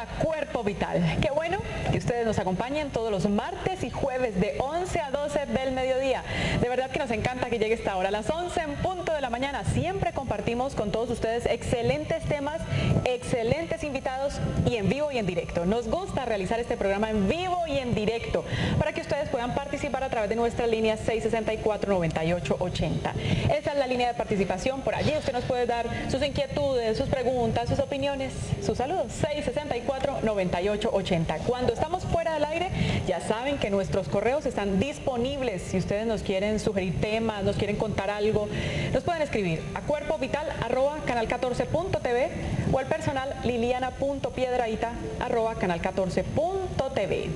a Cuerpo Vital. Qué bueno que ustedes nos acompañen todos los martes y jueves de 11 a 12 del mediodía. De verdad que nos encanta que llegue esta hora, a las 11 en punto de la mañana. Siempre compartimos con todos ustedes excelentes temas, excelentes invitados y en vivo y en directo. Nos gusta realizar este programa en vivo y en directo para que ustedes puedan participar a través de nuestra línea 664-9880. Esa es la línea de participación. Por allí usted nos puede dar sus inquietudes, sus preguntas, sus opiniones, sus saludos. 664-9880. Cuando estamos fuera del aire, ya saben que nuestros correos están disponibles. Si ustedes nos quieren sugerir temas, nos quieren contar algo, nos pueden escribir a cuerpovital@canal14.tv o al personal liliana.piedrahita@canal14.tv.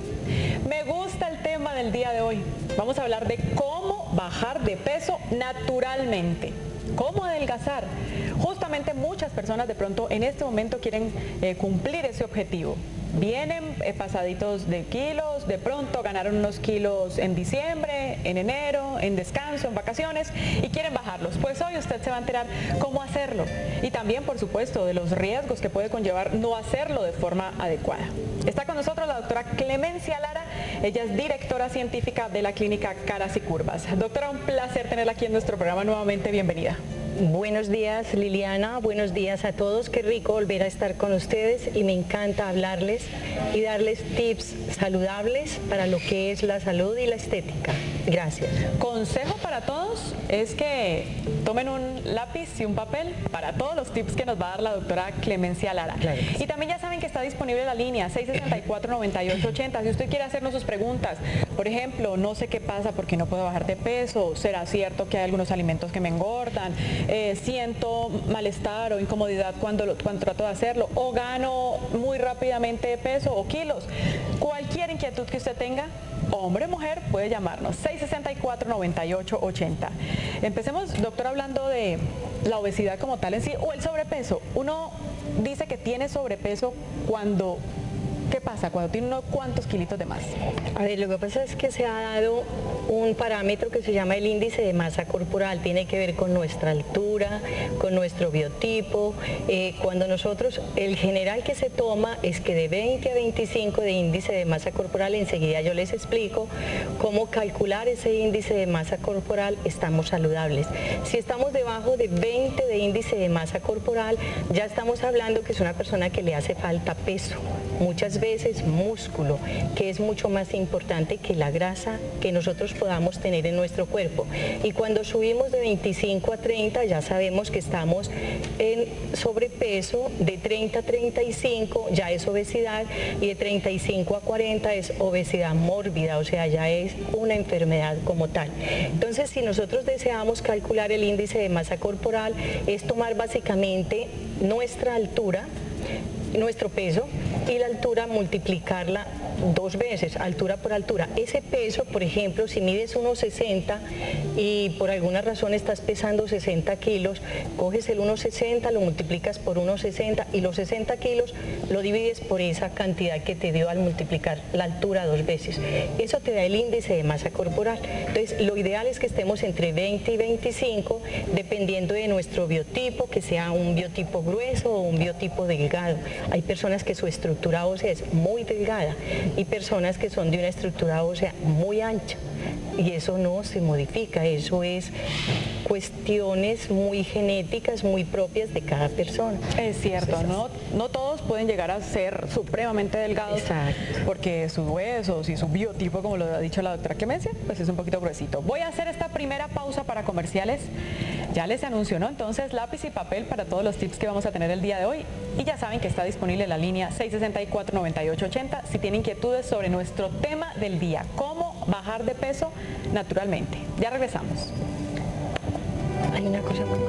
Me gusta el tema del día de hoy. Vamos a hablar de cómo bajar de peso naturalmente. ¿Cómo adelgazar? Justamente muchas personas de pronto en este momento quieren cumplir ese objetivo. Vienen pasaditos de kilos, de pronto ganaron unos kilos en diciembre, en enero, en descanso, en vacaciones y quieren bajarlos. Pues hoy usted se va a enterar cómo hacerlo y también, por supuesto, de los riesgos que puede conllevar no hacerlo de forma adecuada. Está con nosotros la doctora Clemencia Lara, ella es directora científica de la clínica Caras y Curvas. Doctora, un placer tenerla aquí en nuestro programa nuevamente, bienvenida. Buenos días, Liliana, buenos días a todos, qué rico volver a estar con ustedes y me encanta hablarles y darles tips saludables para lo que es la salud y la estética. Gracias. Consejo para todos es que tomen un lápiz y un papel para todos los tips que nos va a dar la doctora Clemencia Lara. Claro. Y también ya saben que está disponible la línea 664-9880. Si usted quiere hacernos sus preguntas, por ejemplo, no sé qué pasa porque no puedo bajar de peso, será cierto que hay algunos alimentos que me engordan, siento malestar o incomodidad cuando trato de hacerlo, o gano muy rápidamente de peso o kilos. Cualquier inquietud que usted tenga, hombre o mujer, puede llamarnos 664-9880. Empecemos, doctor, hablando de la obesidad como tal en sí o el sobrepeso. Uno dice que tiene sobrepeso cuando... ¿Qué pasa cuando tiene unos cuantos kilitos de más? A ver, lo que pasa es que se ha dado un parámetro que se llama el índice de masa corporal, tiene que ver con nuestra altura, con nuestro biotipo. Cuando nosotros, el general que se toma es que de 20 a 25 de índice de masa corporal, enseguida yo les explico cómo calcular ese índice de masa corporal, estamos saludables. Si estamos debajo de 20 de índice de masa corporal, ya estamos hablando que es una persona que le hace falta peso. Muchas veces músculo, que es mucho más importante que la grasa que nosotros podamos tener en nuestro cuerpo. Y cuando subimos de 25 a 30 ya sabemos que estamos en sobrepeso, de 30 a 35 ya es obesidad y de 35 a 40 es obesidad mórbida, o sea, ya es una enfermedad como tal. Entonces, si nosotros deseamos calcular el índice de masa corporal, es tomar básicamente nuestra altura, nuestro peso y la altura, multiplicarla 2 veces, altura por altura. Ese peso, por ejemplo, si mides 1,60 y por alguna razón estás pesando 60 kilos, coges el 1,60, lo multiplicas por 1,60 y los 60 kilos lo divides por esa cantidad que te dio al multiplicar la altura 2 veces. Eso te da el índice de masa corporal. Entonces, lo ideal es que estemos entre 20 y 25, dependiendo de nuestro biotipo, que sea un biotipo grueso o un biotipo delgado. Hay personas que su estructura ósea es muy delgada y personas que son de una estructura ósea muy ancha y eso no se modifica, eso es cuestiones muy genéticas, muy propias de cada persona. Es cierto, no todos pueden llegar a ser supremamente delgados. Exacto. Porque sus huesos y su biotipo, como lo ha dicho la doctora Clemencia, pues es un poquito gruesito. Voy a hacer esta primera pausa para comerciales. Ya les anunció, ¿no? Entonces, lápiz y papel para todos los tips que vamos a tener el día de hoy. Y ya saben que está disponible la línea 664-9880 si tienen inquietudes sobre nuestro tema del día, cómo bajar de peso naturalmente. Ya regresamos. Hay una cosa muy...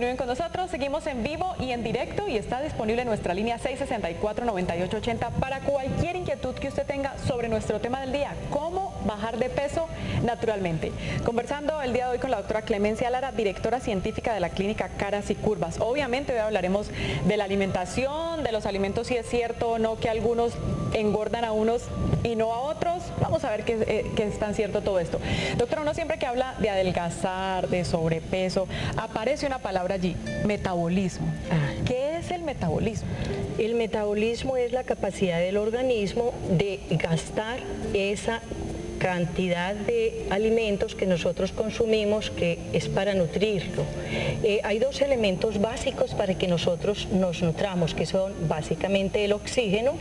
continúen con nosotros, seguimos en vivo y en directo y está disponible nuestra línea 664-9880 para cualquier inquietud que usted tenga sobre nuestro tema del día, cómo bajar de peso naturalmente. Conversando el día de hoy con la doctora Clemencia Lara, directora científica de la clínica Caras y Curvas. Obviamente hoy hablaremos de la alimentación, de los alimentos, si es cierto o no que algunos engordan a unos y no a otros. Vamos a ver qué es tan cierto todo esto. Doctora, uno siempre que habla de adelgazar, de sobrepeso, aparece una palabra allí, metabolismo. ¿Qué es el metabolismo? El metabolismo es la capacidad del organismo de gastar esa cantidad de alimentos que nosotros consumimos, que es para nutrirlo. Hay dos elementos básicos para que nosotros nos nutramos, que son básicamente el oxígeno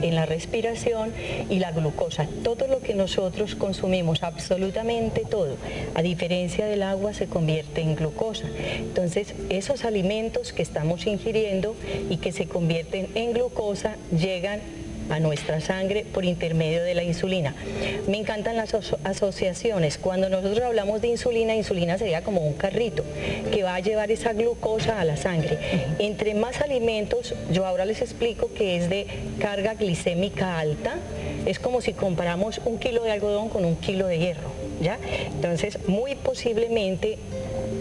en la respiración y la glucosa. Todo lo que nosotros consumimos, absolutamente todo, a diferencia del agua, se convierte en glucosa. Entonces, esos alimentos que estamos ingiriendo y que se convierten en glucosa llegan a nuestra sangre por intermedio de la insulina. Me encantan las asociaciones. Cuando nosotros hablamos de insulina, insulina sería como un carrito que va a llevar esa glucosa a la sangre. Entre más alimentos, yo ahora les explico que es de carga glicémica alta, es como si comparamos 1 kilo de algodón con 1 kilo de hierro, ¿ya? Entonces, muy posiblemente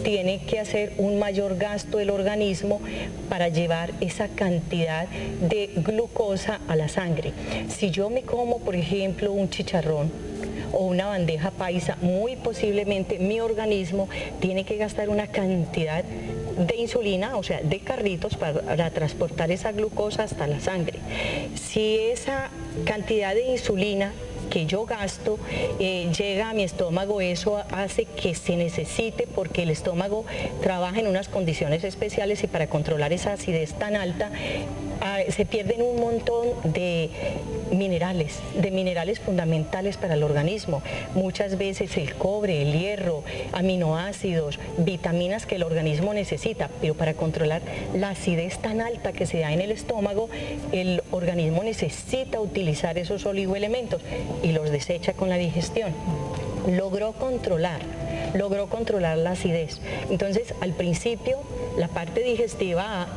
tiene que hacer un mayor gasto el organismo para llevar esa cantidad de glucosa a la sangre. Si yo me como, por ejemplo, un chicharrón o una bandeja paisa, muy posiblemente mi organismo tiene que gastar una cantidad de insulina, o sea, de carritos para transportar esa glucosa hasta la sangre. Si esa cantidad de insulina que yo gasto llega a mi estómago, eso hace que se necesite, porque el estómago trabaja en unas condiciones especiales y para controlar esa acidez tan alta se pierden un montón de minerales fundamentales para el organismo. Muchas veces el cobre, el hierro, aminoácidos, vitaminas que el organismo necesita, pero para controlar la acidez tan alta que se da en el estómago, el organismo necesita utilizar esos oligoelementos y los desecha con la digestión. Logró controlar la acidez. Entonces, al principio, la parte digestiva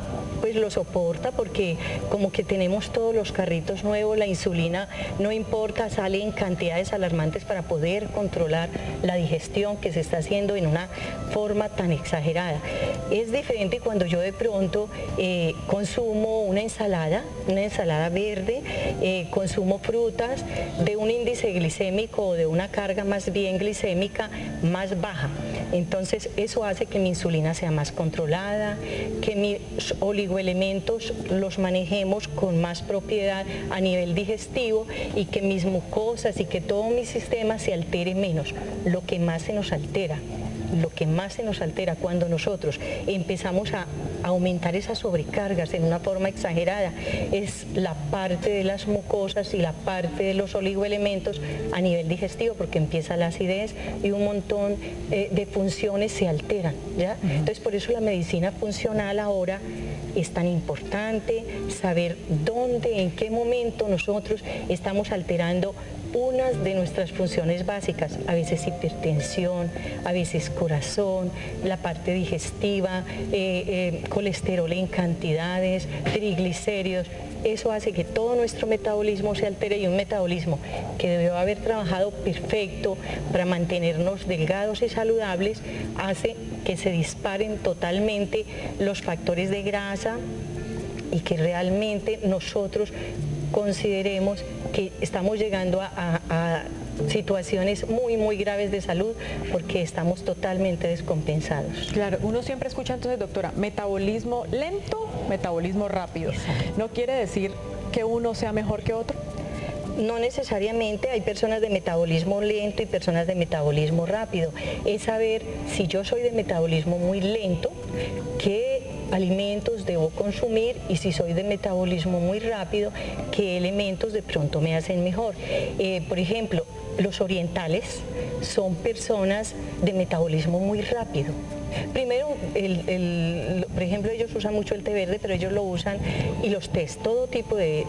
pues lo soporta, porque como que tenemos todos los carritos nuevos, la insulina no importa, sale en cantidades alarmantes para poder controlar la digestión que se está haciendo en una forma tan exagerada. Es diferente cuando yo de pronto consumo una ensalada verde, consumo frutas de un índice glicémico o de una carga más bien glicémica más baja. Entonces eso hace que mi insulina sea más controlada, que mis oligoelementos los manejemos con más propiedad a nivel digestivo y que mis mucosas y que todo mi sistema se altere menos. Lo que más se nos altera cuando nosotros empezamos a aumentar esas sobrecargas en una forma exagerada es la parte de las mucosas y la parte de los oligoelementos a nivel digestivo, porque empieza la acidez y un montón de funciones se alteran, ¿ya? Entonces, por eso la medicina funcional ahora es tan importante, saber dónde, en qué momento nosotros estamos alterando unas de nuestras funciones básicas, a veces hipertensión, a veces corazón, la parte digestiva, colesterol en cantidades, triglicéridos. Eso hace que todo nuestro metabolismo se altere, y un metabolismo que debió haber trabajado perfecto para mantenernos delgados y saludables hace que se disparen totalmente los factores de grasa y que realmente nosotros consideremos que estamos llegando a situaciones muy, muy graves de salud porque estamos totalmente descompensados. Claro, uno siempre escucha entonces, doctora, metabolismo lento, metabolismo rápido. Exacto. ¿No quiere decir que uno sea mejor que otro? No necesariamente, hay personas de metabolismo lento y personas de metabolismo rápido. Es saber si yo soy de metabolismo muy lento, qué alimentos debo consumir, y si soy de metabolismo muy rápido, qué elementos de pronto me hacen mejor. Por ejemplo, los orientales son personas de metabolismo muy rápido. Primero, por ejemplo, ellos usan mucho el té verde, pero ellos lo usan y los tés, todo tipo de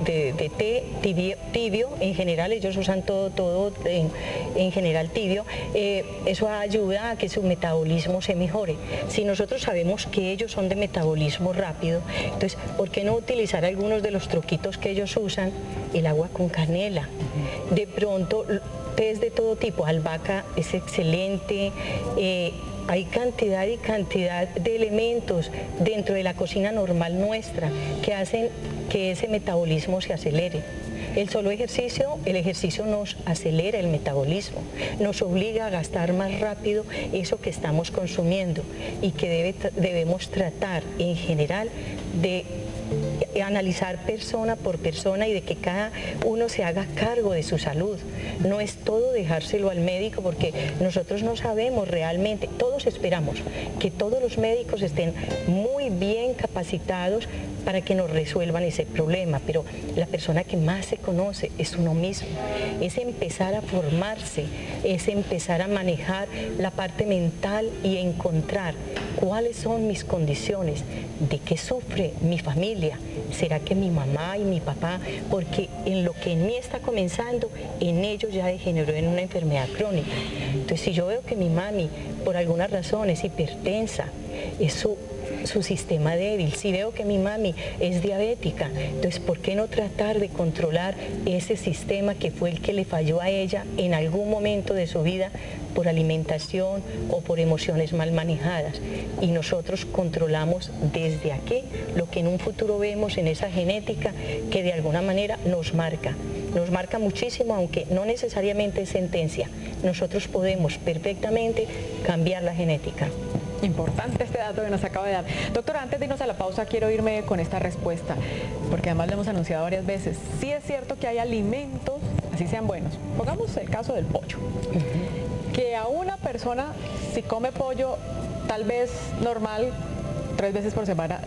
té tibio, en general ellos usan todo en general tibio. Eso ayuda a que su metabolismo se mejore. Si nosotros sabemos que ellos son de metabolismo rápido, entonces, ¿por qué no utilizar algunos de los truquitos que ellos usan? El agua con canela. De pronto, tés de todo tipo, albahaca es excelente. Hay cantidad y cantidad de elementos dentro de la cocina normal nuestra que hacen que ese metabolismo se acelere. El solo ejercicio, el ejercicio nos acelera el metabolismo, nos obliga a gastar más rápido eso que estamos consumiendo y que debemos tratar en general de analizar persona por persona y de que cada uno se haga cargo de su salud. No es todo dejárselo al médico, porque nosotros no sabemos realmente, todos esperamos que todos los médicos estén muy bien capacitados para que nos resuelvan ese problema, pero la persona que más se conoce es uno mismo. Es empezar a formarse, es empezar a manejar la parte mental y encontrar cuáles son mis condiciones, de qué sufre mi familia. ¿Será que mi mamá y mi papá? Porque en lo que en mí está comenzando, en ellos ya degeneró en una enfermedad crónica. Entonces, si yo veo que mi mami, por alguna razón, es hipertensa, es su sistema débil, si veo que mi mami es diabética, entonces ¿por qué no tratar de controlar ese sistema que fue el que le falló a ella en algún momento de su vida por alimentación o por emociones mal manejadas? Y nosotros controlamos desde aquí lo que en un futuro vemos en esa genética que de alguna manera nos marca muchísimo, aunque no necesariamente es sentencia. Nosotros podemos perfectamente cambiar la genética. Importante este dato que nos acaba de dar. Doctora, antes de irnos a la pausa, quiero irme con esta respuesta, porque además lo hemos anunciado varias veces. Sí es cierto que hay alimentos, así sean buenos. Pongamos el caso del pollo. Que a una persona, si come pollo, tal vez normal, 3 veces por semana,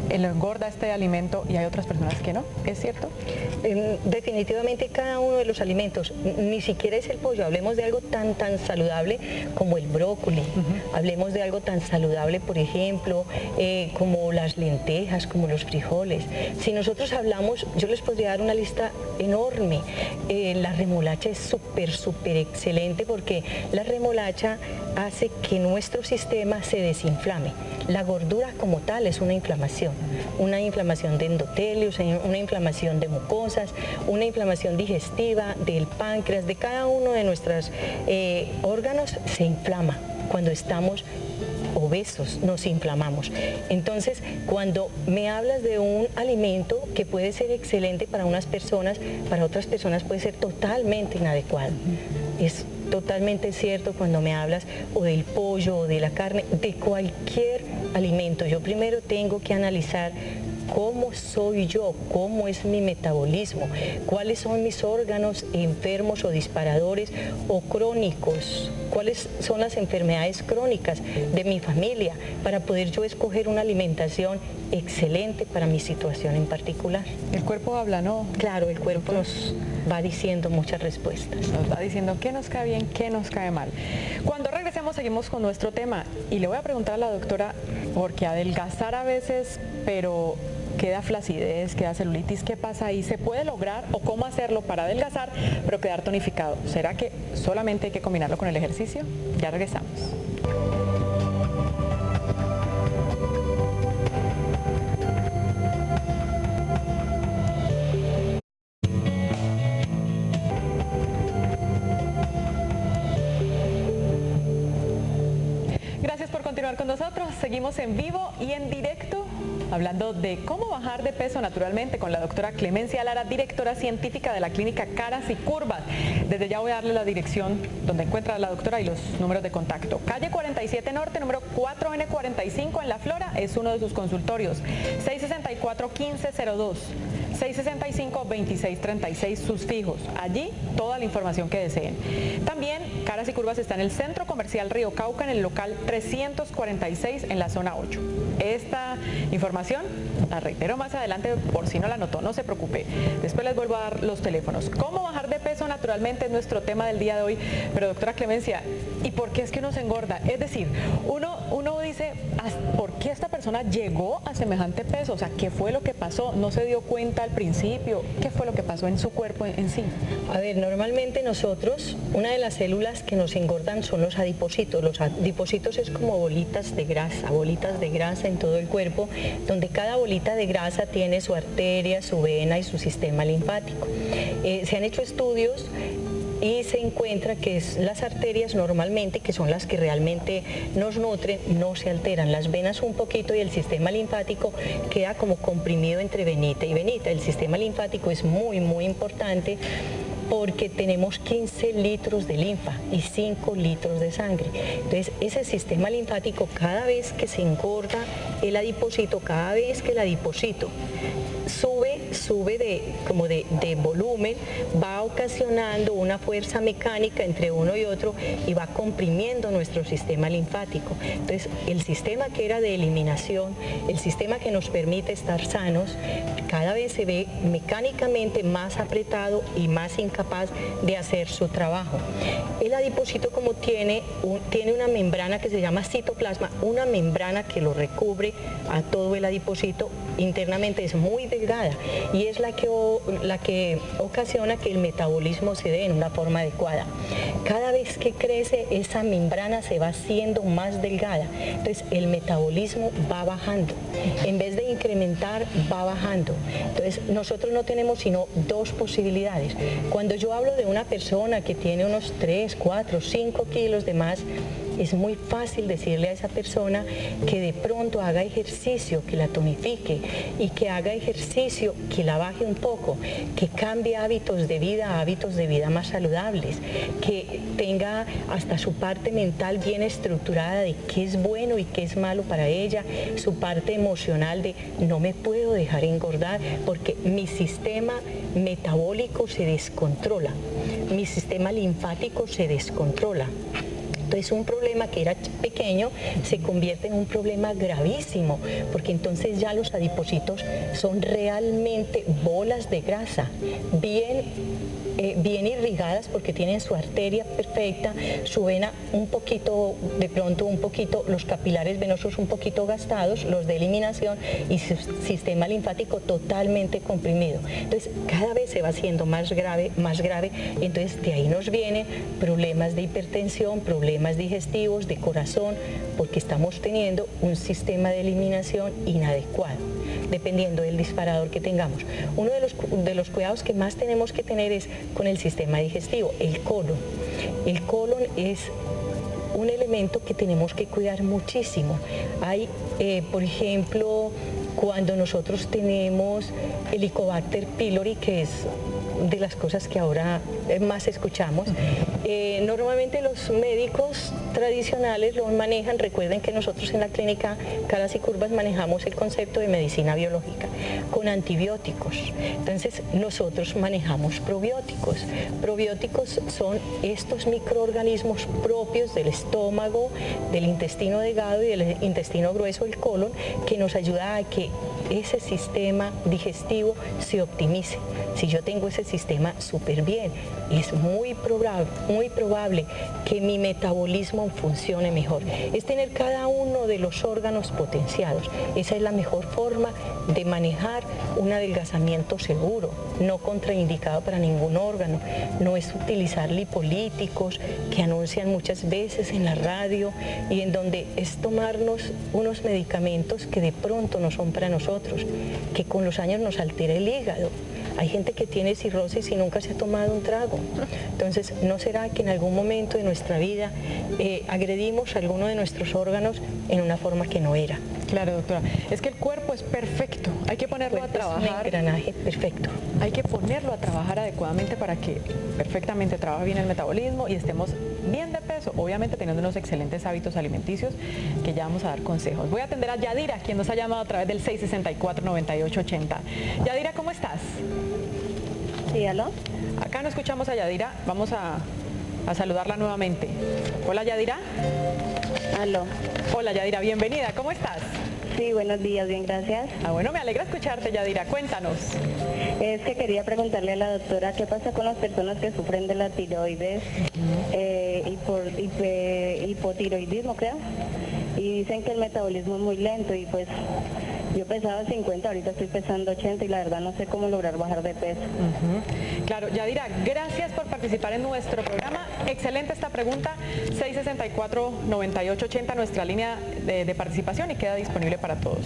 lo engorda este alimento, y hay otras personas que no, ¿es cierto? Definitivamente cada uno de los alimentos, ni siquiera es el pollo, hablemos de algo tan saludable como el brócoli, hablemos de algo tan saludable, por ejemplo, como las lentejas, como los frijoles. Si nosotros hablamos, yo les podría dar una lista enorme. La remolacha es súper excelente, porque la remolacha hace que nuestro sistema se desinflame. La gordura como tal es una inflamación de endotelios, una inflamación de mucosas, una inflamación digestiva del páncreas, de cada uno de nuestros órganos se inflama. Cuando estamos obesos nos inflamamos. Entonces, cuando me hablas de un alimento que puede ser excelente para unas personas, para otras personas puede ser totalmente inadecuado. Es totalmente cierto cuando me hablas o del pollo o de la carne, de cualquier alimento. Yo primero tengo que analizar cómo soy yo, cómo es mi metabolismo, cuáles son mis órganos enfermos o disparadores o crónicos, cuáles son las enfermedades crónicas de mi familia, para poder yo escoger una alimentación excelente para mi situación en particular. El cuerpo habla, ¿no? Claro, el cuerpo nos va diciendo muchas respuestas. Nos va diciendo qué nos cae bien, qué nos cae mal. Cuando regresemos seguimos con nuestro tema, y le voy a preguntar a la doctora, porque adelgazar a veces, pero queda flacidez, queda celulitis, ¿qué pasa ahí? ¿Se puede lograr, o cómo hacerlo para adelgazar pero quedar tonificado? ¿Será que solamente hay que combinarlo con el ejercicio? Ya regresamos. Gracias por continuar con nosotros. Seguimos en vivo y en directo, hablando de cómo bajar de peso naturalmente con la doctora Clemencia Lara, directora científica de la clínica Caras y Curvas. Desde ya voy a darle la dirección donde encuentra a la doctora y los números de contacto. Calle 47 Norte, número 4N45 en La Flora, es uno de sus consultorios. 664-1502. 665-2636, sus fijos. Allí toda la información que deseen. También Caras y Curvas está en el Centro Comercial Río Cauca, en el local 346 en la zona 8. Esta información la reitero más adelante por si no la notó, no se preocupe. Después les vuelvo a dar los teléfonos. ¿Cómo bajar de peso naturalmente? Es nuestro tema del día de hoy. Pero doctora Clemencia, ¿y por qué es que uno se engorda? Es decir, uno dice, ¿por qué esta persona llegó a semejante peso? O sea, ¿qué fue lo que pasó? ¿No se dio cuenta al principio? ¿Qué fue lo que pasó en su cuerpo en sí? A ver, normalmente nosotros, una de las células que nos engordan son los adipocitos. Los adipocitos es como bolitas de grasa en todo el cuerpo, donde cada bolita de grasa tiene su arteria, su vena y su sistema linfático. Se han hecho estudios y se encuentra que las arterias normalmente, que son las que realmente nos nutren, no se alteran. Las venas un poquito y el sistema linfático queda como comprimido entre venita y venita. El sistema linfático es muy, muy importante porque tenemos 15 litros de linfa y 5 litros de sangre. Entonces, ese sistema linfático, cada vez que se engorda el adipocito, cada vez que el adipocito sube de volumen, va ocasionando una fuerza mecánica entre uno y otro y va comprimiendo nuestro sistema linfático. Entonces, el sistema que era de eliminación, el sistema que nos permite estar sanos, cada vez se ve mecánicamente más apretado y más incapaz de hacer su trabajo. El adipocito, como tiene una membrana que se llama citoplasma, una membrana que lo recubre a todo el adipocito, internamente es muy delgada y es la que ocasiona que el metabolismo se dé en una forma adecuada. Cada vez que crece, esa membrana se va haciendo más delgada, entonces el metabolismo va bajando, en vez de incrementar, va bajando. Entonces nosotros no tenemos sino dos posibilidades. Cuando yo hablo de una persona que tiene unos 3, 4, 5 kilos de más, es muy fácil decirle a esa persona que de pronto haga ejercicio, que la tonifique y que haga ejercicio, que la baje un poco, que cambie hábitos de vida a hábitos de vida más saludables, que tenga hasta su parte mental bien estructurada de qué es bueno y qué es malo para ella, su parte emocional de no me puedo dejar engordar porque mi sistema metabólico se descontrola, mi sistema linfático se descontrola. Entonces un problema que era pequeño se convierte en un problema gravísimo, porque entonces ya los adipocitos son realmente bolas de grasa, bien irrigadas porque tienen su arteria perfecta, su vena un poquito, los capilares venosos un poquito gastados, los de eliminación, y su sistema linfático totalmente comprimido. Entonces cada vez se va haciendo más grave, y entonces de ahí nos vienen problemas de hipertensión, problemas digestivos, de corazón, porque estamos teniendo un sistema de eliminación inadecuado, dependiendo del disparador que tengamos. Uno de los cuidados que más tenemos que tener es con el sistema digestivo, el colon. El colon es un elemento que tenemos que cuidar muchísimo. Hay, por ejemplo, cuando nosotros tenemos Helicobacter pylori, que es de las cosas que ahora más escuchamos, normalmente los médicos tradicionales lo manejan. Recuerden que nosotros en la clínica Caras y Curvas manejamos el concepto de medicina biológica con antibióticos. Entonces nosotros manejamos probióticos. Probióticos son estos microorganismos propios del estómago, del intestino delgado y del intestino grueso, el colon, que nos ayuda a que ese sistema digestivo se optimice. Si yo tengo ese sistema súper bien, es muy probable que mi metabolismo funcione mejor. Es tener cada uno de los órganos potenciados. Esa es la mejor forma de manejar un adelgazamiento seguro, no contraindicado para ningún órgano. No es utilizar lipolíticos que anuncian muchas veces en la radio y en donde es tomarnos unos medicamentos que de pronto no son para nosotros, que con los años nos altera el hígado. Hay gente que tiene cirrosis y nunca se ha tomado un trago. Entonces, ¿no será que en algún momento de nuestra vida agredimos alguno de nuestros órganos en una forma que no era? Claro, doctora. Es que el cuerpo es perfecto, hay que ponerlo a trabajar. Es un engranaje perfecto. Hay que ponerlo a trabajar adecuadamente para que perfectamente trabaje bien el metabolismo y estemos bien de peso, obviamente teniendo unos excelentes hábitos alimenticios que ya vamos a dar consejos. Voy a atender a Yadira, quien nos ha llamado a través del 664-9880. Yadira, ¿cómo estás? Sí, ¿aló? Acá no escuchamos a Yadira, vamos a saludarla nuevamente. Hola, Yadira. ¿Aló? Hola, Yadira, bienvenida, ¿cómo estás? Sí, buenos días, bien, gracias. Bueno, me alegra escucharte, Yadira, cuéntanos. Es que quería preguntarle a la doctora qué pasa con las personas que sufren de la tiroides, hipotiroidismo, creo, y dicen que el metabolismo es muy lento y pues yo pesaba 50, ahorita estoy pesando 80 y la verdad no sé cómo lograr bajar de peso. Claro, Yadira, gracias por participar en nuestro programa. Excelente esta pregunta, 664-9880, nuestra línea de participación y queda disponible para todos.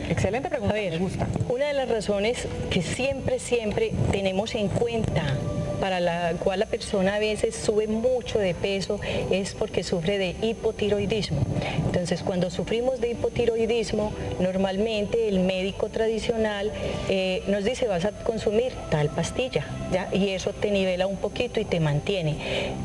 Excelente pregunta, me gusta. Una de las razones que siempre tenemos en cuenta para la cual la persona a veces sube mucho de peso es porque sufre de hipotiroidismo. Entonces, cuando sufrimos de hipotiroidismo, normalmente el médico tradicional nos dice vas a consumir tal pastilla, ¿ya? Y eso te nivela un poquito y te mantiene.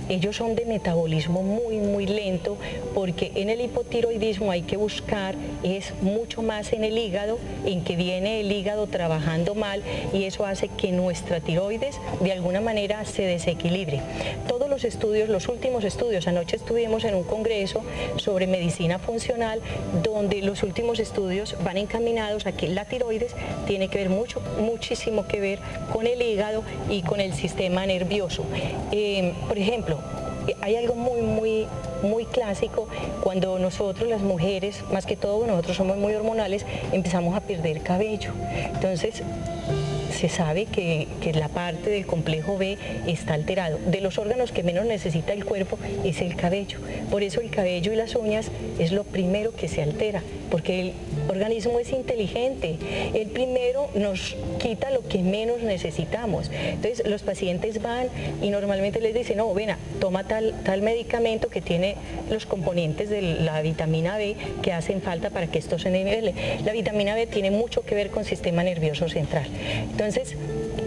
Ellos son de metabolismo muy lento porque en el hipotiroidismo hay que buscar, es mucho más en el hígado, en que viene el hígado trabajando mal y eso hace que nuestra tiroides de alguna manera se desequilibre. Todos los estudios, los últimos estudios, anoche estuvimos en un congreso sobre medicina funcional donde los últimos estudios van encaminados a que la tiroides tiene que ver muchísimo que ver con el hígado y con el sistema nervioso. Por ejemplo, hay algo muy clásico cuando nosotros las mujeres, más que todo nosotros somos muy hormonales, empezamos a perder cabello. Entonces se sabe que la parte del complejo B está alterado. De los órganos que menos necesita el cuerpo es el cabello. Por eso el cabello y las uñas es lo primero que se altera, porque el organismo es inteligente. El primero nos quita lo que menos necesitamos. Entonces los pacientes van y normalmente les dicen, no, ven, toma tal medicamento que tiene los componentes de la vitamina B que hacen falta para que esto se nivele. La vitamina B tiene mucho que ver con el sistema nervioso central. Entonces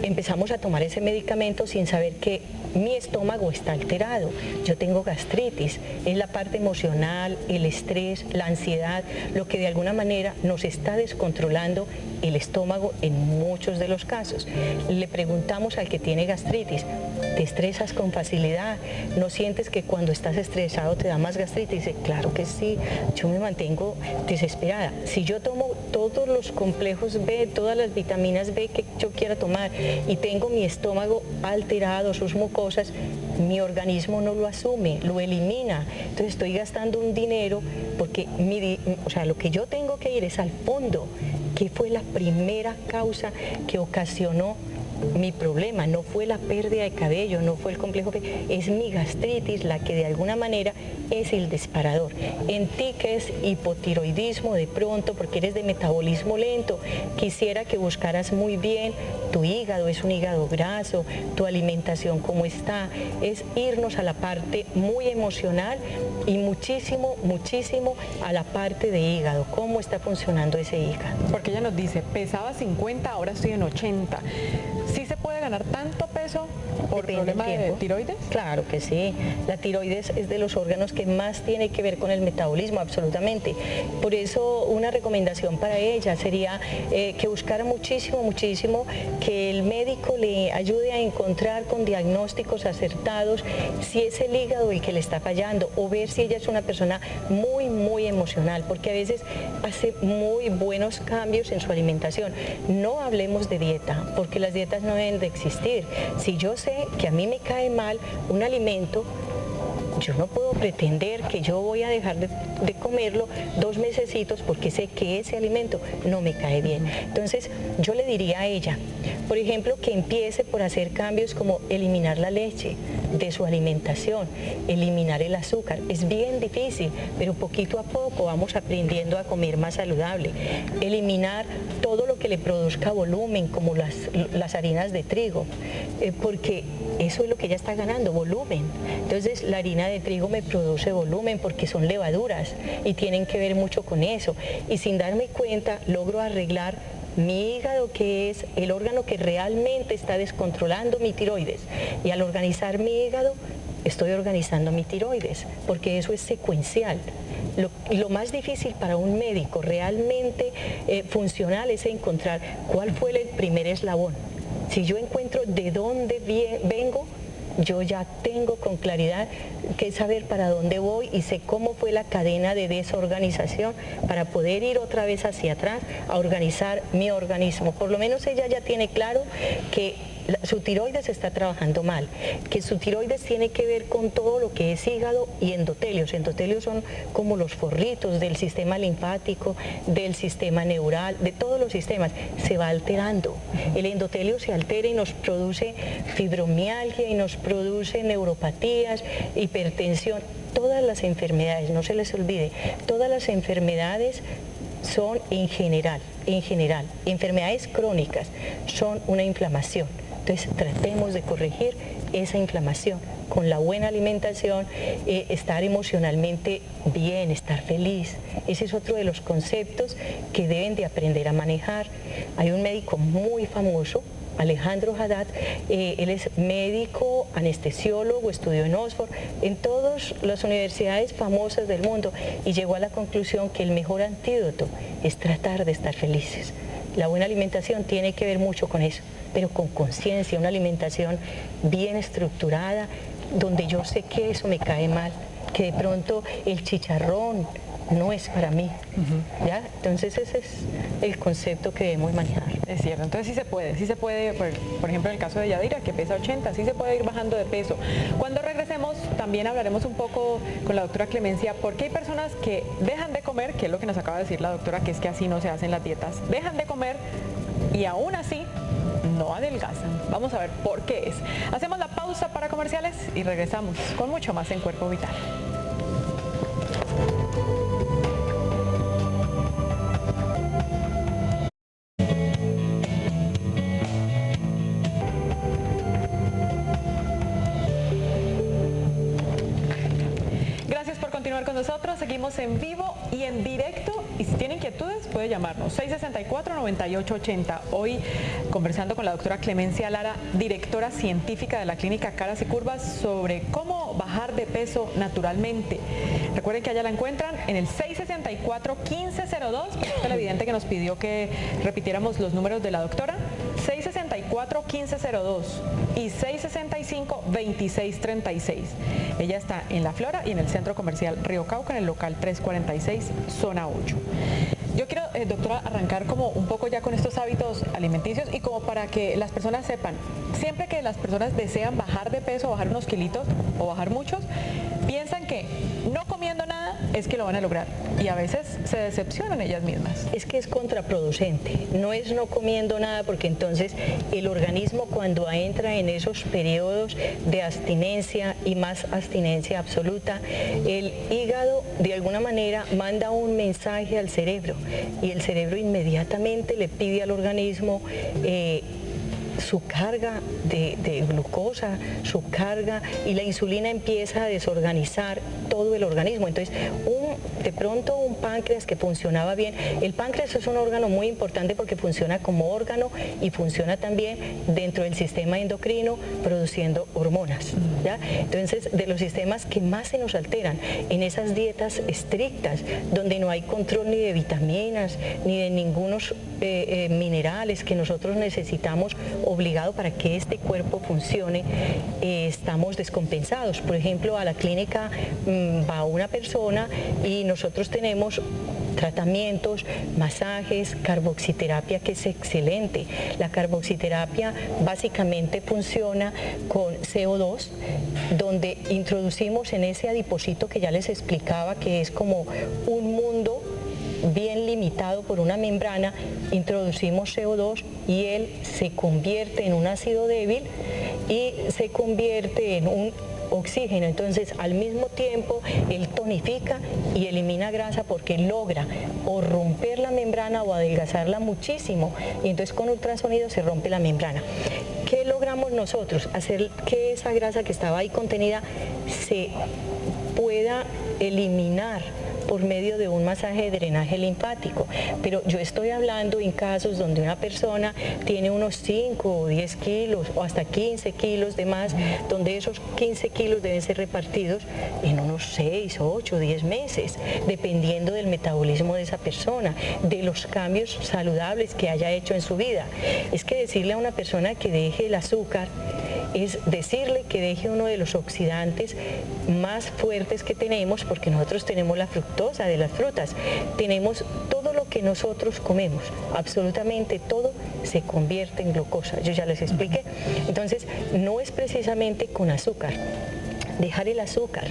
empezamos a tomar ese medicamento sin saber que mi estómago está alterado, yo tengo gastritis, es la parte emocional, el estrés, la ansiedad, lo que de alguna manera nos está descontrolando el estómago en muchos de los casos. Le preguntamos al que tiene gastritis, ¿te estresas con facilidad? ¿No sientes que cuando estás estresado te da más gastritis? Dice, claro que sí, yo me mantengo desesperada. Si yo tomo todos los complejos B, todas las vitaminas B que yo quiera tomar y tengo mi estómago alterado, sus mucosas, mi organismo no lo asume, lo elimina. Entonces estoy gastando un dinero porque lo que yo tengo que ir es al fondo. ¿Qué fue la primera causa que ocasionó mi problema? No fue la pérdida de cabello, no fue el complejo B, es mi gastritis la que de alguna manera es el disparador. En ti que es hipotiroidismo de pronto porque eres de metabolismo lento, quisiera que buscaras muy bien tu hígado, es un hígado graso, tu alimentación cómo está, es irnos a la parte muy emocional y muchísimo a la parte de hígado, cómo está funcionando ese hígado. Porque ella nos dice, pesaba 50, ahora estoy en 80. ¿Sí se puede ganar tanto peso por problema de tiroides? Claro que sí. La tiroides es de los órganos que más tiene que ver con el metabolismo, absolutamente. Por eso una recomendación para ella sería que buscara muchísimo que el médico le ayude a encontrar con diagnósticos acertados si es el hígado el que le está fallando o ver si ella es una persona muy emocional, porque a veces hace muy buenos cambios en su alimentación. No hablemos de dieta, porque las dietas no deben de existir. Si yo sé que a mí me cae mal un alimento, yo no puedo pretender que yo voy a dejar de comerlo 2 mesecitos porque sé que ese alimento no me cae bien. Entonces yo le diría a ella, por ejemplo, que empiece por hacer cambios como eliminar la leche. de su alimentación, eliminar el azúcar. Es bien difícil, pero poquito a poco vamos aprendiendo a comer más saludable. Eliminar todo lo que le produzca volumen, como las harinas de trigo, porque eso es lo que ella está ganando, volumen. Entonces la harina de trigo me produce volumen porque son levaduras y tienen que ver mucho con eso. Y sin darme cuenta logro arreglar mi hígado, que es el órgano que realmente está descontrolando mi tiroides. Y al organizar mi hígado, estoy organizando mi tiroides, porque eso es secuencial. Lo más difícil para un médico realmente funcional es encontrar cuál fue el primer eslabón. Si yo encuentro de dónde vengo, yo ya tengo con claridad que saber para dónde voy y sé cómo fue la cadena de desorganización para poder ir otra vez hacia atrás a organizar mi organismo. Por lo menos ella ya tiene claro que su tiroides está trabajando mal, que su tiroides tiene que ver con todo lo que es hígado y endotelios. Endotelios son como los forritos del sistema linfático, del sistema neural, de todos los sistemas. Se va alterando. El endotelio se altera y nos produce fibromialgia y nos produce neuropatías, hipertensión. Todas las enfermedades, no se les olvide, todas las enfermedades son en general, enfermedades crónicas son una inflamación. Entonces tratemos de corregir esa inflamación con la buena alimentación, estar emocionalmente bien, estar feliz. Ese es otro de los conceptos que deben de aprender a manejar. Hay un médico muy famoso, Alejandro Haddad, él es médico, anestesiólogo, estudió en Oxford, en todas las universidades famosas del mundo, y llegó a la conclusión que el mejor antídoto es tratar de estar felices. La buena alimentación tiene que ver mucho con eso, pero con conciencia, una alimentación bien estructurada, donde yo sé que eso me cae mal, que de pronto el chicharrón no es para mí, ¿ya? Entonces ese es el concepto que debemos manejar. Es cierto, entonces sí se puede, por ejemplo en el caso de Yadira, que pesa 80, sí se puede ir bajando de peso. Cuando regresemos también hablaremos un poco con la doctora Clemencia, porque hay personas que dejan de comer, que es lo que nos acaba de decir la doctora, que es que así no se hacen las dietas, dejan de comer y aún así no adelgazan. Vamos a ver por qué es. Hacemos la pausa para comerciales y regresamos con mucho más en Cuerpo Vital. Con nosotros, seguimos en vivo y en directo, y si tienen inquietudes puede llamarnos 664-9880. Hoy conversando con la doctora Clemencia Lara, directora científica de la clínica Caras y Curvas, sobre cómo bajar de peso naturalmente. Recuerden que allá la encuentran en el 664-1502, el evidente que nos pidió que repitiéramos los números de la doctora, 664-1502 y 665-2636. Ella está en La Flora y en el Centro Comercial Río Cauca, en el local 346, zona 8. Yo quiero, doctora, arrancar como un poco ya con estos hábitos alimenticios y como para que las personas sepan, siempre que las personas desean bajar de peso, bajar unos kilitos o bajar muchos, piensan que no comiendo nada es que lo van a lograr, y a veces se decepcionan ellas mismas. Es que es contraproducente, no es no comiendo nada, porque entonces el organismo, cuando entra en esos periodos de abstinencia y más abstinencia absoluta, el hígado de alguna manera manda un mensaje al cerebro, y el cerebro inmediatamente le pide al organismo su carga de glucosa, su carga, y la insulina empieza a desorganizar todo el organismo. Entonces, de pronto un páncreas que funcionaba bien, el páncreas es un órgano muy importante porque funciona como órgano y funciona también dentro del sistema endocrino produciendo hormonas, ¿ya? Entonces, de los sistemas que más se nos alteran en esas dietas estrictas, donde no hay control ni de vitaminas, ni de ningunos minerales que nosotros necesitamos obligado para que este cuerpo funcione, estamos descompensados. Por ejemplo, a la clínica va una persona y nosotros tenemos tratamientos, masajes, carboxiterapia, que es excelente. La carboxiterapia básicamente funciona con CO2, donde introducimos en ese adiposito que ya les explicaba, que es como un mundo bien limitado por una membrana, introducimos CO2 y él se convierte en un ácido débil y se convierte en un oxígeno. Entonces, al mismo tiempo, él tonifica y elimina grasa porque logra o romper la membrana o adelgazarla muchísimo. Y entonces con ultrasonido se rompe la membrana. ¿Qué logramos nosotros? Hacer que esa grasa que estaba ahí contenida se pueda eliminar por medio de un masaje de drenaje linfático. Pero yo estoy hablando en casos donde una persona tiene unos 5 o 10 kilos o hasta 15 kilos de más, donde esos 15 kilos deben ser repartidos en unos 6, 8, 10 meses, dependiendo del metabolismo de esa persona, de los cambios saludables que haya hecho en su vida. Es que decirle a una persona que deje el azúcar es decirle que deje uno de los oxidantes más fuertes que tenemos, porque nosotros tenemos la fructosa de las frutas, tenemos todo lo que nosotros comemos, absolutamente todo se convierte en glucosa, yo ya les expliqué. Entonces, no es precisamente con azúcar. Dejar el azúcar,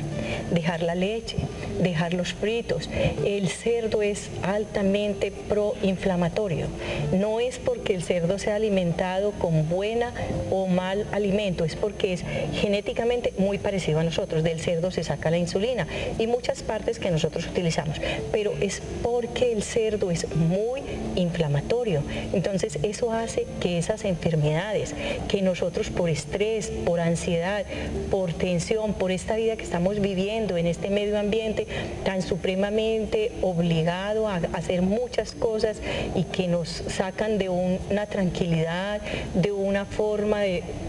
dejar la leche, dejar los fritos. El cerdo es altamente proinflamatorio. No es porque el cerdo sea alimentado con buena o mal alimento, es porque es genéticamente muy parecido a nosotros. Del cerdo se saca la insulina y muchas partes que nosotros utilizamos, pero es porque el cerdo es muy inflamatorio. Entonces eso hace que esas enfermedades que nosotros por estrés, por ansiedad, por tensión, por esta vida que estamos viviendo en este medio ambiente tan supremamente obligado a hacer muchas cosas y que nos sacan de una tranquilidad, de una forma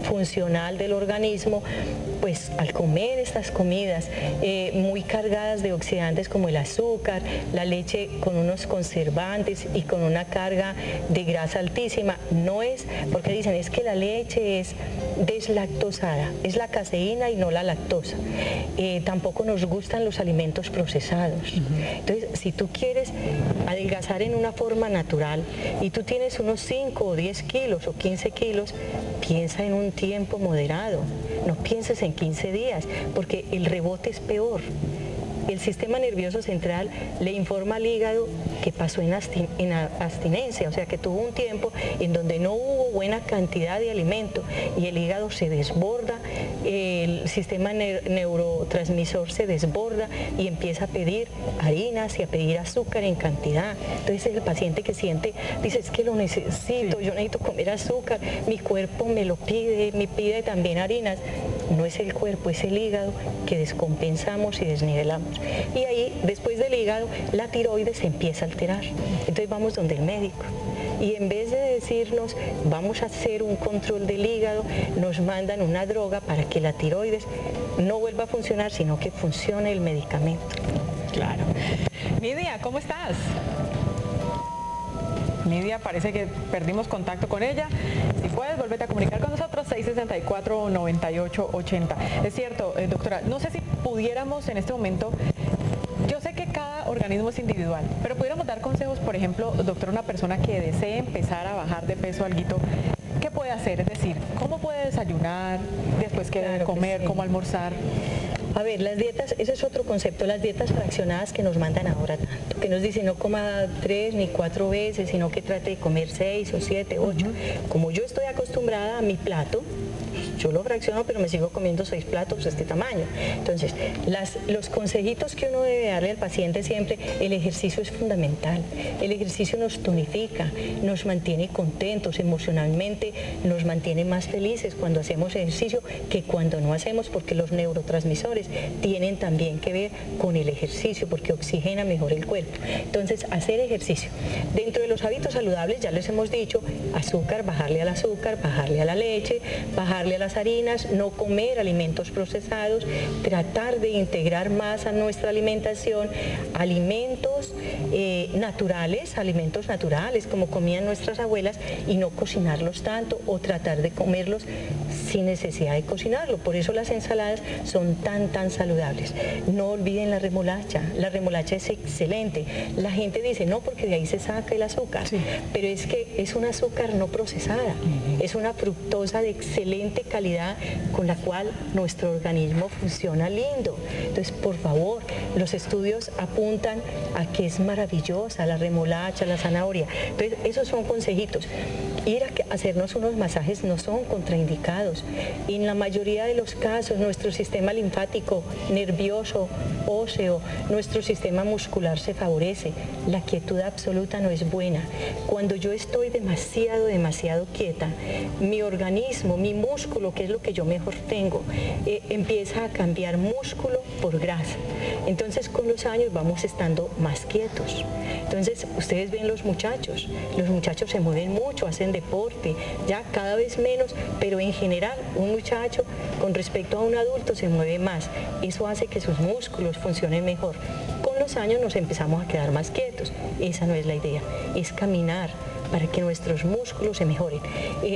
funcional del organismo, pues al comer estas comidas muy cargadas de oxidantes como el azúcar, la leche con unos conservantes y con una carga de grasa altísima, no es, porque dicen es que la leche es deslactosada, es la caseína y no la lactosa. Tampoco nos gustan los alimentos procesados. Entonces, si tú quieres adelgazar en una forma natural y tú tienes unos 5 o 10 kilos o 15 kilos, piensa en un tiempo moderado, no pienses en 15 días, porque el rebote es peor. El sistema nervioso central le informa al hígado que pasó en abstinencia, o sea que tuvo un tiempo en donde no hubo buena cantidad de alimento y el hígado se desborda, el sistema neurotransmisor se desborda y empieza a pedir harinas y a pedir azúcar en cantidad. Entonces el paciente que siente, dice, es que lo necesito, yo necesito comer azúcar, mi cuerpo me lo pide, me pide también harinas. No es el cuerpo, es el hígado que descompensamos y desnivelamos. Y ahí, después del hígado, la tiroides se empieza a alterar. Entonces vamos donde el médico. Y en vez de decirnos, vamos a hacer un control del hígado, nos mandan una droga para que la tiroides no vuelva a funcionar, sino que funcione el medicamento. Claro. Nidia, ¿cómo estás? Nidia, parece que perdimos contacto con ella. Si puedes, volvete a comunicar con nosotros, 664-9880. Es cierto, doctora, no sé si pudiéramos en este momento, yo sé que cada organismo es individual, pero pudiéramos dar consejos, por ejemplo, doctora, una persona que desee empezar a bajar de peso alguito, ¿qué puede hacer? Es decir, ¿cómo puede desayunar? Después, ¿qué debe comer? ¿Cómo almorzar? A ver, las dietas, ese es otro concepto, las dietas fraccionadas que nos mandan ahora tanto, que nos dicen no coma 3 ni 4 veces, sino que trate de comer 6 o 7, 8. Como yo estoy acostumbrada a mi plato, yo lo fracciono, pero me sigo comiendo 6 platos de este tamaño. Entonces, los consejitos que uno debe darle al paciente siempre, el ejercicio es fundamental. El ejercicio nos tonifica, nos mantiene contentos emocionalmente, nos mantiene más felices cuando hacemos ejercicio que cuando no hacemos, porque los neurotransmisores tienen también que ver con el ejercicio, porque oxigena mejor el cuerpo. Entonces, hacer ejercicio. Dentro de los hábitos saludables, ya les hemos dicho, azúcar, bajarle al azúcar, bajarle a la leche, bajarle a las harinas, no comer alimentos procesados, tratar de integrar más a nuestra alimentación alimentos naturales como comían nuestras abuelas y no cocinarlos tanto o tratar de comerlos sin necesidad de cocinarlo. Por eso las ensaladas son tan saludables. No olviden la remolacha es excelente. La gente dice, no, porque de ahí se saca el azúcar, pero es que es un azúcar no procesada, es una fructosa de excelente excelente calidad con la cual nuestro organismo funciona lindo. Entonces, por favor, los estudios apuntan a que es maravillosa la remolacha, la zanahoria. Entonces, esos son consejitos. Ir a hacernos unos masajes no son contraindicados. En la mayoría de los casos, nuestro sistema linfático, nervioso, óseo, nuestro sistema muscular se favorece. La quietud absoluta no es buena. Cuando yo estoy demasiado quieta, mi organismo, mi músculo, que es lo que yo mejor tengo, empieza a cambiar músculo por grasa. Entonces, con los años vamos estando más quietos. Entonces, ustedes ven los muchachos se mueven mucho, hacen deporte, ya cada vez menos, pero en general un muchacho con respecto a un adulto se mueve más. Eso hace que sus músculos funcionen mejor. Con los años nos empezamos a quedar más quietos. Esa no es la idea, es caminar para que nuestros músculos se mejoren.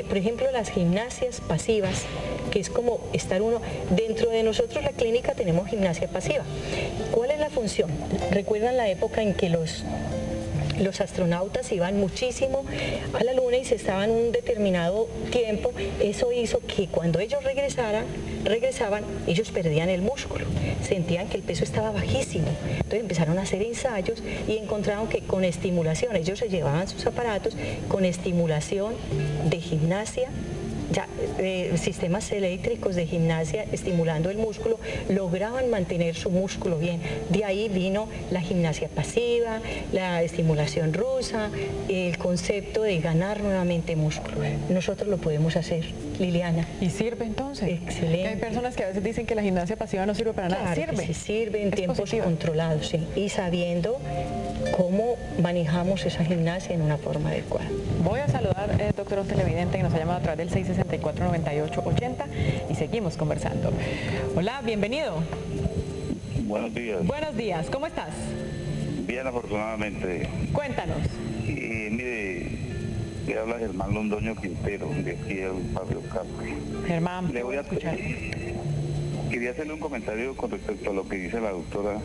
Por ejemplo, las gimnasias pasivas, que es como estar uno, dentro de nosotros la clínica tenemos gimnasia pasiva. ¿Cuál es la función? ¿Recuerdan la época en que los astronautas iban muchísimo a la luna y se estaban un determinado tiempo? Eso hizo que cuando ellos regresaban, ellos perdían el músculo, sentían que el peso estaba bajísimo. Entonces empezaron a hacer ensayos y encontraron que con estimulación, ellos se llevaban sus aparatos, con estimulación de gimnasia, sistemas eléctricos de gimnasia estimulando el músculo, lograban mantener su músculo bien. De ahí vino la gimnasia pasiva, la estimulación rusa, el concepto de ganar nuevamente músculo. Nosotros lo podemos hacer, Liliana. ¿Y sirve entonces? Excelente. Hay personas que a veces dicen que la gimnasia pasiva no sirve para nada. Claro, ¿Sirve? que sí sirve en tiempos positiva. controlados, sí, y sabiendo cómo manejamos esa gimnasia en una forma adecuada. Voy a saludar, doctor, un televidente que nos ha llamado a través del 664-9880 y seguimos conversando. Hola, bienvenido. Buenos días. Buenos días, ¿cómo estás? Bien, afortunadamente. Cuéntanos. Mire, le habla Germán Londoño Quintero, de aquí del barrio Carlos. Germán, Le voy a escuchar. Quería hacerle un comentario con respecto a lo que dice la doctora.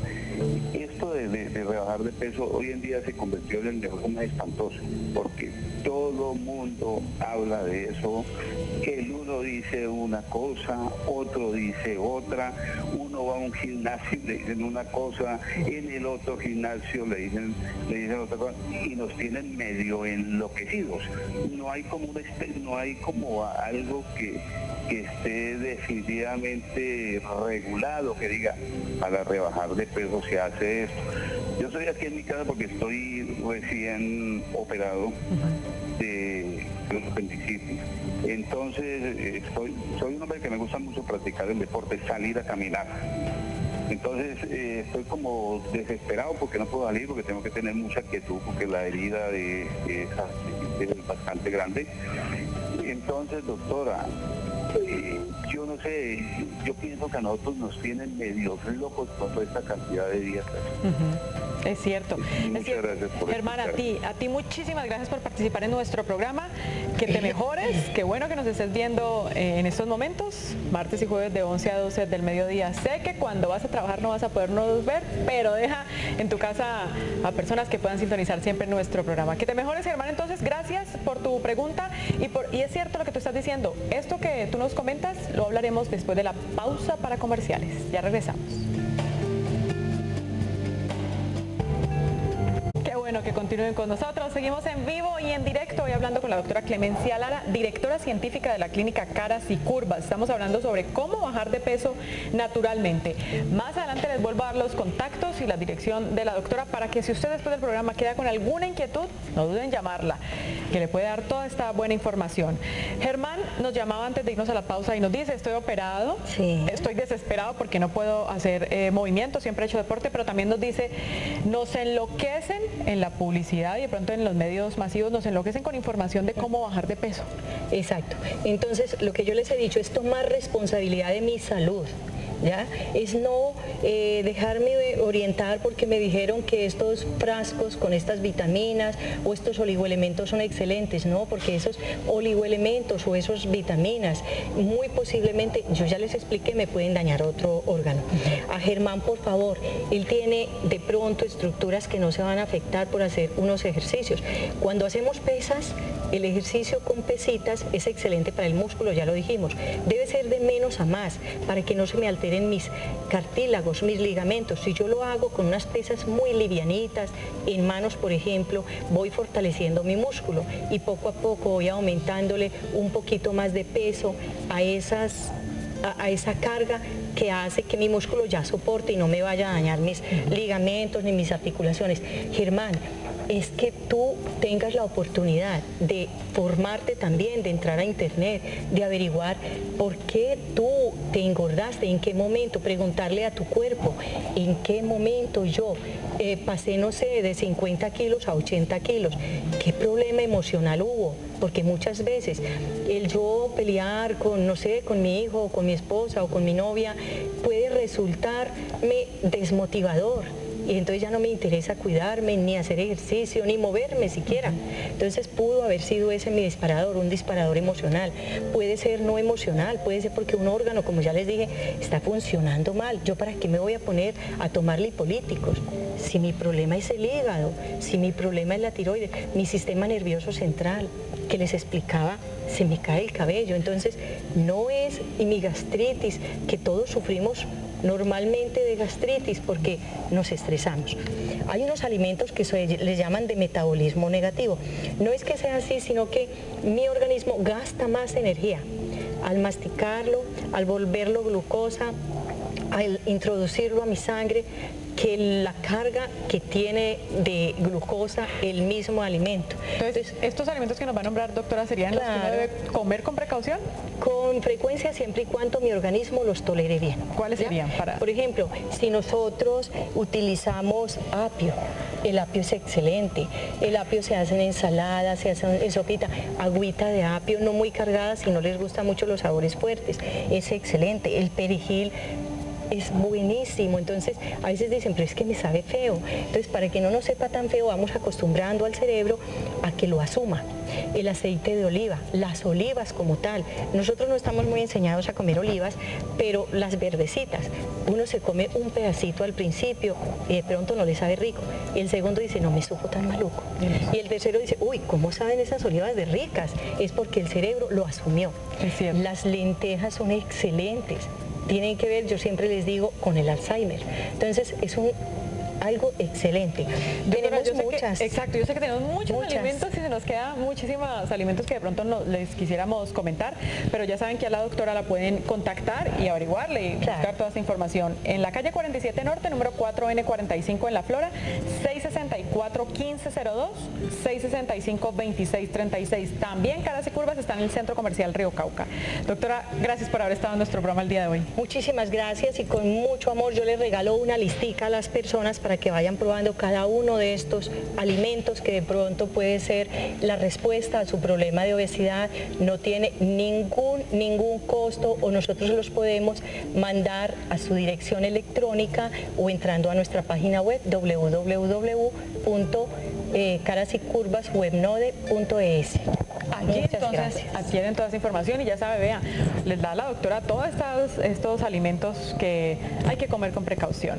Esto de rebajar de peso hoy en día se convirtió en el negocio más espantoso, porque todo mundo habla de eso, que el uno dice una cosa, otro dice otra, uno va a un gimnasio y le dicen una cosa, en el otro gimnasio le dicen otra cosa, y nos tienen medio enloquecidos. No hay como algo que esté definitivamente regulado, que diga, para rebajar de peso se hace esto. Yo estoy aquí en mi casa porque estoy recién operado de los apendicitis. Entonces, soy un hombre que me gusta mucho practicar el deporte, salir a caminar. Entonces, estoy como desesperado porque no puedo salir, porque tengo que tener mucha quietud, porque la herida es bastante grande. Entonces, doctora, yo no sé, yo pienso que a nosotros nos tienen medios locos con toda esta cantidad de dietas. Es cierto. Muchas gracias por Germán, a ti muchísimas gracias por participar en nuestro programa. Que te mejores, qué bueno que nos estés viendo en estos momentos, martes y jueves de 11 a 12 del mediodía. Sé que cuando vas a trabajar no vas a podernos ver, pero deja en tu casa a personas que puedan sintonizar siempre nuestro programa. Que te mejores, Germán, entonces, gracias por tu pregunta y es cierto lo que tú estás diciendo. Esto que tú nos comentas lo hablaremos después de la pausa para comerciales. Ya regresamos. Bueno, que continúen con nosotros. Seguimos en vivo y en directo. Hoy hablando con la doctora Clemencia Lara, directora científica de la clínica Caras y Curvas. Estamos hablando sobre cómo bajar de peso naturalmente. Más adelante les vuelvo a dar los contactos y la dirección de la doctora para que si usted después del programa queda con alguna inquietud, no duden en llamarla, que le puede dar toda esta buena información. Germán nos llamaba antes de irnos a la pausa y nos dice, estoy operado, sí, estoy desesperado porque no puedo hacer movimientos, siempre he hecho deporte, pero también nos dice, nos enloquecen en la publicidad y de pronto en los medios masivos nos enloquecen con información de cómo bajar de peso. Exacto. Entonces, lo que yo les he dicho es tomar responsabilidad de mi salud. ¿ya? Es no dejarme orientar porque me dijeron que estos frascos con estas vitaminas o estos oligoelementos son excelentes, no, porque esos oligoelementos o esos vitaminas muy posiblemente, yo ya les expliqué, me pueden dañar otro órgano. A Germán, por favor, él tiene de pronto estructuras que no se van a afectar por hacer unos ejercicios. Cuando hacemos pesas, el ejercicio con pesitas es excelente para el músculo, ya lo dijimos. Debe ser de menos a más para que no se me alteren mis cartílagos, mis ligamentos. Si yo lo hago con unas pesas muy livianitas, en manos por ejemplo, voy fortaleciendo mi músculo y poco a poco voy aumentándole un poquito más de peso a esa carga que hace que mi músculo ya soporte y no me vaya a dañar mis ligamentos ni mis articulaciones. Germán, es que tú tengas la oportunidad de formarte también, de entrar a internet, de averiguar por qué tú te engordaste, en qué momento, preguntarle a tu cuerpo, en qué momento yo pasé, no sé, de 50 kilos a 80 kilos, qué problema emocional hubo, porque muchas veces el yo pelear con, no sé, con mi hijo, o con mi esposa o con mi novia, puede resultarme desmotivador. Y entonces ya no me interesa cuidarme, ni hacer ejercicio, ni moverme siquiera. Entonces pudo haber sido ese mi disparador, un disparador emocional. Puede ser no emocional, puede ser porque un órgano, como ya les dije, está funcionando mal. ¿Yo para qué me voy a poner a tomar lipolíticos? Si mi problema es el hígado, si mi problema es la tiroides, mi sistema nervioso central, que les explicaba, se me cae el cabello. Entonces no es, y mi gastritis, que todos sufrimos normalmente de gastritis porque nos estresamos. Hay unos alimentos que les llaman de metabolismo negativo. No es que sea así, sino que mi organismo gasta más energía al masticarlo, al volverlo glucosa, al introducirlo a mi sangre, que la carga que tiene de glucosa el mismo alimento. Entonces, estos alimentos que nos va a nombrar, doctora, ¿serían los que uno debe comer con precaución? Con frecuencia, siempre y cuando mi organismo los tolere bien. ¿Cuáles serían? Por ejemplo, si nosotros utilizamos apio, el apio es excelente. El apio se hace en ensaladas, se hace en sopita, agüita de apio, no muy cargada si no les gustan mucho los sabores fuertes, es excelente. El perejil es buenísimo. Entonces a veces dicen, pero es que me sabe feo. Entonces, para que no nos sepa tan feo, vamos acostumbrando al cerebro a que lo asuma. El aceite de oliva, las olivas como tal. Nosotros no estamos muy enseñados a comer olivas, pero las verdecitas, uno se come un pedacito al principio y de pronto no le sabe rico. Y el segundo dice, no me supo tan maluco. Y el tercero dice, uy, ¿cómo saben esas olivas de ricas? Es porque el cerebro lo asumió. Las lentejas son excelentes. Tienen que ver, yo siempre les digo, con el Alzheimer. Entonces, es algo excelente. Tenemos muchas. Exacto, yo sé que tenemos muchos alimentos y se nos quedan muchísimos alimentos que de pronto les quisiéramos comentar, pero ya saben que a la doctora la pueden contactar y averiguarle y buscar toda esta información. En la calle 47 Norte, número 4N45 en La Flora, 664-1502, 665-2636. También Caras y Curvas está en el Centro Comercial Río Cauca. Doctora, gracias por haber estado en nuestro programa el día de hoy. Muchísimas gracias y con mucho amor yo les regalo una listica a las personas para que vayan probando cada uno de estos alimentos que de pronto puede ser la respuesta a su problema de obesidad. No tiene ningún costo o nosotros los podemos mandar a su dirección electrónica o entrando a nuestra página web www.carasycurvaswebnode.es. Allí entonces adquieren toda esa información y ya sabe, vea, les da a la doctora todos estos alimentos que hay que comer con precaución.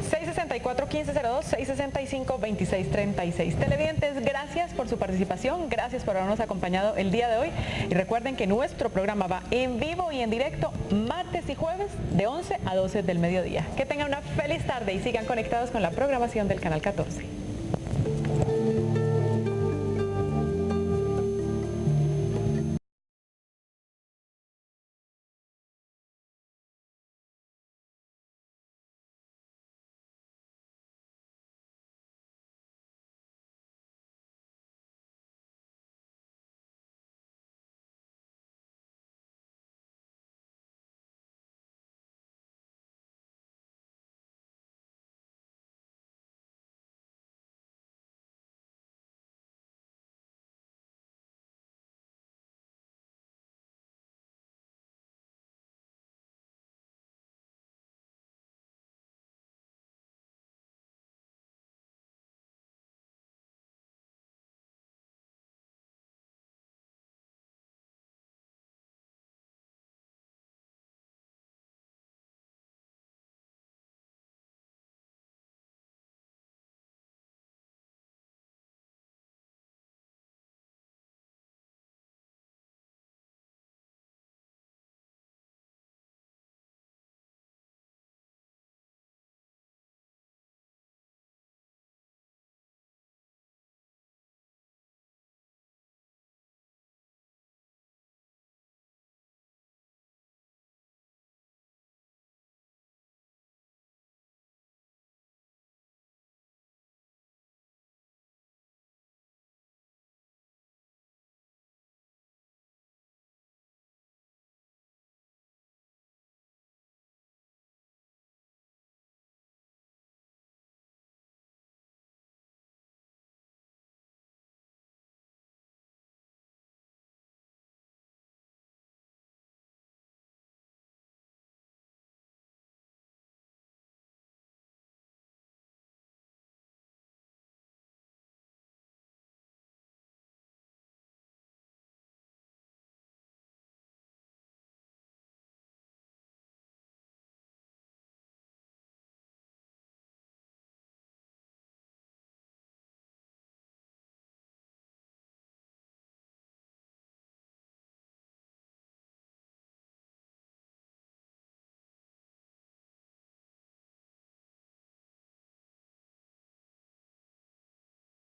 664-1502, 665-2636. Televidentes, gracias por su participación, gracias por habernos acompañado el día de hoy y recuerden que nuestro programa va en vivo y en directo martes y jueves de 11 a 12 del mediodía. Que tengan una feliz tarde y sigan conectados con la programación del Canal 14.